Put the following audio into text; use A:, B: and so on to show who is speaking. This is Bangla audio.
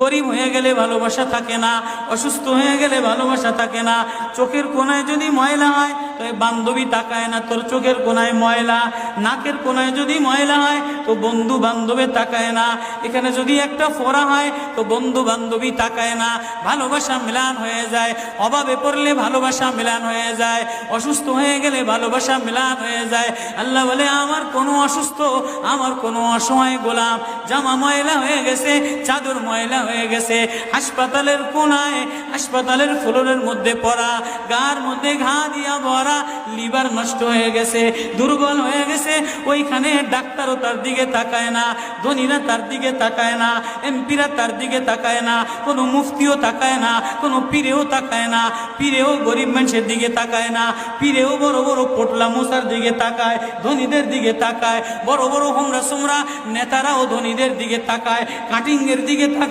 A: গরিব হয়ে গেলে ভালোবাসা থাকে না, অসুস্থ হয়ে গেলে ভালোবাসা থাকে না। চোখের কোনায় যদি ময়লা হয় তো বান্ধবী তাকায় না তোর চোখের কোনায় ময়লা, নাকের কোনায় যদি ময়লা হয় তো বন্ধু বান্ধবে তাকায় না, এখানে যদি একটা ফোড়া হয় তো বন্ধু বান্ধবী তাকায় না। ভালোবাসা মিলান হয়ে যায়, অভাবে পড়লে ভালোবাসা মিলান হয়ে যায়, অসুস্থ হয়ে গেলে ভালোবাসা মিলান হয়ে যায়। আল্লাহ বলে আমার কোনো অসুস্থ, আমার কোনো অসহায় গোলাম জামা ময়লা হয়ে গেছে, চাদর ময়লা হয়ে গেছে, হাসপাতালের কোনায় হাসপাতালের ফ্লোরের মধ্যে পড়া, গার মধ্যে ঘা দিয়া ভরা, লিভার নষ্ট হয়ে গেছে, দুর্বল হয়ে গেছে, ওইখানে ডাক্তারও তার দিকে তাকায় না, ধনীরা তার দিকে তাকায় না, এমপিরা তার দিকে তাকায় না, কোনো মুফতিও তাকায় না, কোনো পীরেও তাকায় না, পীরেও গরিব মানুষের দিকে তাকায় না, পীরেও বড় বড় পোটলা মশার দিকে তাকায়, ধনীদের দিকে তাকায়, বড় বড় হোমরা সোমরা নেতারাও ধনীদের দিকে তাকায়, কাটিংয়ের দিকে তাকায়।